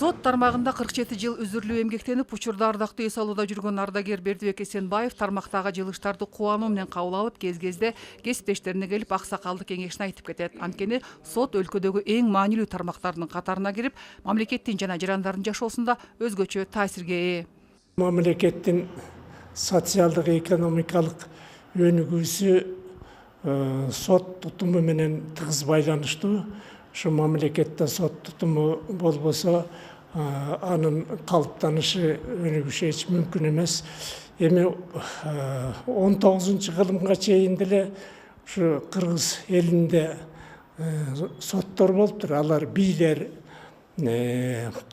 Сот тармагында 47 жыл үзүрлүү эмгектенип, учурда ардактуу эс алууда жүргөн ардагер Бердибек Эсенбаев тармактагы жылыштарды кубануу менен кабыл алып, кез-кезде кесиптештерине келип аксакалдык кеңешин айтып кетет. Анткени сот өлкөдөгү эң маанилүү тармактардын катарына кирип, мамлекеттин жана жарандардын жашоосунда өзгөчө таасирге ээ. Мамлекеттин социалдык экономикалык өнүгүүсү сот тутуму менен тыгыз байланыштуу. Ошо мамлекетте сот тутуму болбосо, анын калыптанышы, өнүгүшү эч мүмкүн эмес. Эми 19-кылымга чейин деле ушу кыргыз элинде соттор болуптур. Алар бийлер,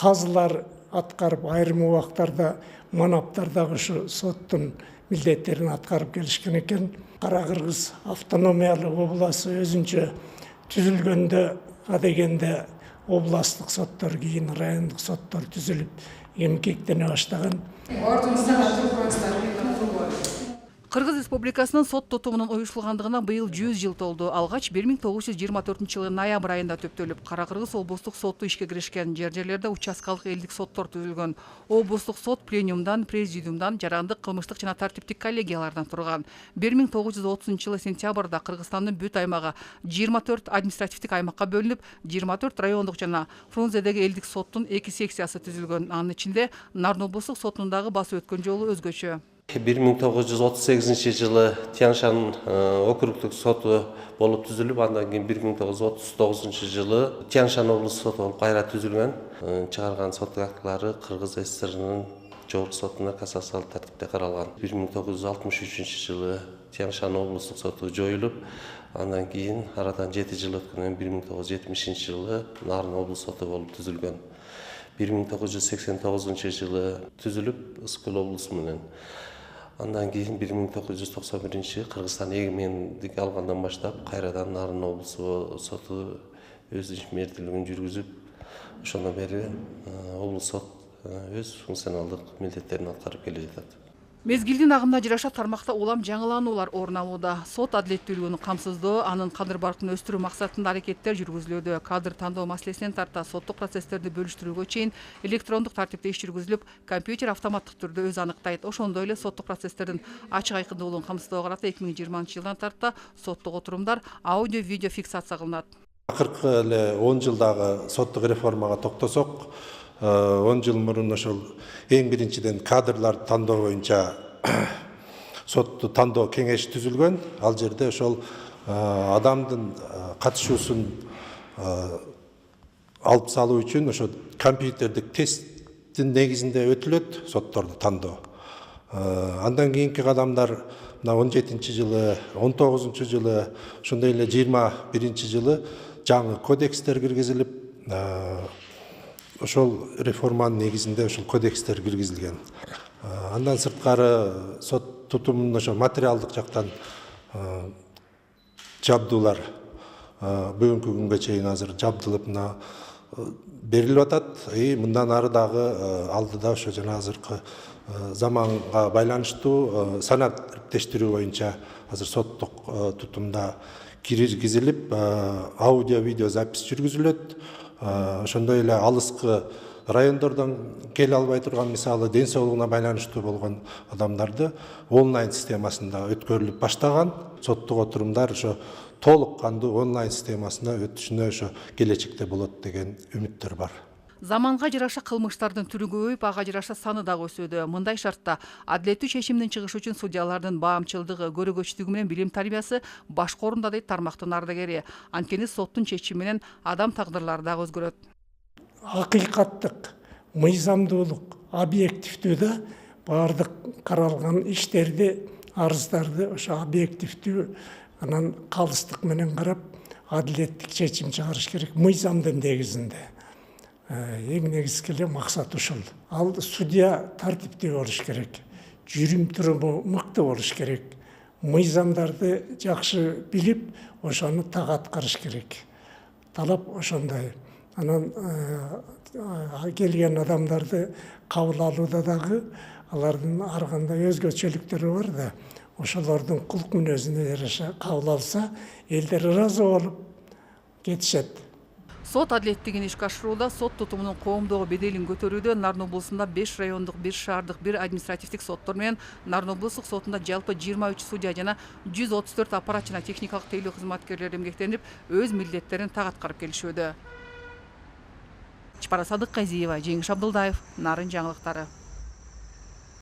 казылар аткарып, айрым убактарда манаптар дагы ушу соттун милдеттерин аткарып келишкен экен. Кара Кыргыз автономиялык областы өзүнчө түзүлгөндө адегенде областтык соттор, кийин райондук соттор түзүлүп эмгектене баштаган. Кыргыз Республикасынын сот тутумунун уюштурулгандыгына быйыл 100 жыл толду. Алгач 1924-жылы ноябрь айында төптөлүп, Кара Кыргыз облустук соту ишке киришкен. Жерлерде участкалык элдик соттор түзүлгөн. Облустук сот пленумдан, президиумдан, жарандык, кылмыштык жана тартиптик коллегиялардан турган. 1930-жылы сентябрда Кыргызстандын бүт аймагы 24 административдик аймакка бөлүнүп, 24 райондук жана Фрунзедеги элдик соттун 2 секциясы түзүлгөн. Анын ичинде Нарын облустук сотунун дагы басып өткөн жолу өзгөчө. 1938 жылы Тянь-Шань округтук соту болуп түзүлүп, андан кийин 1939 жылы Тянь-Шань облустук соту болуп кайра түзүлгөн. Чыгарган соттук актылары Кыргыз ССРнын жогорку сотуна кассациялык тартипте каралган. 1963 жылы Тянь-Шань облустук соту жоюлуп, андан кийин арадан 7 жыл өткөндөн 1970 жылы Нарын облустук соту болуп түзүлгөн. 1989 жылы түзүлүп Ысыкөл облусу менен. Андан кийин 1991 Кыргызстан эгемендик алгандан баштап кайрадан Нарын облусу соту өз ишмердүүлүгүн жүргүзүп, ошондон бери облус сот өз функционалдык милдеттерин аткарып келе жатат. Мезгилдин агымына жараша тармакта улам жаңылануулар орун алууда. Сот адилеттүүлүгүн камсыздоо, анын кадыр баркын өстүрүү максатында аракеттер жүргүзүлүүдө. Кадыр тандоо маселесинен тарта соттук процесстерди бөлүштүрүүгө чейин электрондук тартипте иш жүргүзүлүп, компьютер автоматтык түрдө өз аныктайт. Ошондой эле соттук процесстердин ачык айкындуулугун камсыздоого карата 2020 жылдан тарта соттук отурумдар аудио-видео фиксация кылынат. Акыркы эле 10 жылдагы соттук реформага токтосок, 10 жыл мурун ошол эң биринчиден кадрларды тандоо боюнча сотту тандоо кеңеши түзүлгөн. Ал жерде ошол адамдын катышуусун алып салуу үчүн ошо компьютердик тесттин негизинде өтүлөт сотторду тандоо. Андан кийинки кадамдар мына 17 жылы, 19 жылы, ошондой эле 21 жылы жаңы кодекстер киргизилип, ошол реформанын негизинде ошол кодекстер киргизилген. Андан сырткары сот тутумунун ошо материалдык жактан жабдуулар бүгүнкү күнгө чейин азыр жабдылып берилип атат. Мындан ары дагы алдыда ошо жана азыркы заманга байланыштуу санат иптештирүү боюнча азыр соттук тутумда киргизилип, аудио-видео запись жүргүзүлөт. Ошондой эле алыскы райондордон келе албай турган, мисалы ден соолугуна байланыштуу болгон адамдарды онлайн системасында өткөрүлүп баштаган. Соттук отурумдар ошо толук кандуу онлайн системасына өтүшүнө ошо келечекте болот деген үмүттөр бар. Заманга жараша кылмыштардын түрү көбөйүп, ага жараша саны дагы өсүүдө. Мындай шартта адилеттүү чечимдин чыгышы үчүн судьялардын баамчылдыгы, көрөгөчтүгү менен билим тарбиясы башка орунда дейт тармактын ардагери. Анткени соттун чечими менен адам тагдырлары дагы өзгөрөт. Акыйкаттык, мыйзамдуулук, объективдүү да баардык каралган иштерди, арыздарды ошо объективдүү, анан калыстык менен карап, адилеттик чечим чыгарыш керек мыйзамдын негизинде. Эң негизги эле максат ушул. Ал судья тартиптүү болуш керек, жүрүм туруму мыкты болуш керек, мыйзамдарды жакшы билип, ошону так аткарыш керек. Талап ошондой. Анан келген адамдарды кабыл алууда дагы алардын ар кандай өзгөчөлүктөрү бар да, ошолордун кулк мүнөзүнө жараша кабыл алса, элдер ыраазы болуп кетишет. Сот адилеттигин ишке ашырууда сот тутумунун коомдогу беделин көтөрүүдө Нарын облусунда 5 райондук, 1 шаардык, 1 административдик соттор менен Нарын облустук сотунда жалпы 23 судья жана 134 аппарат жана техникалык тейлөө кызматкерлери эмгектенип, өз милдеттерин так аткарып келишүүдө. Чапара Садыкказиева, Жеңиш Абдылдаев, Нарын жаңылыктары.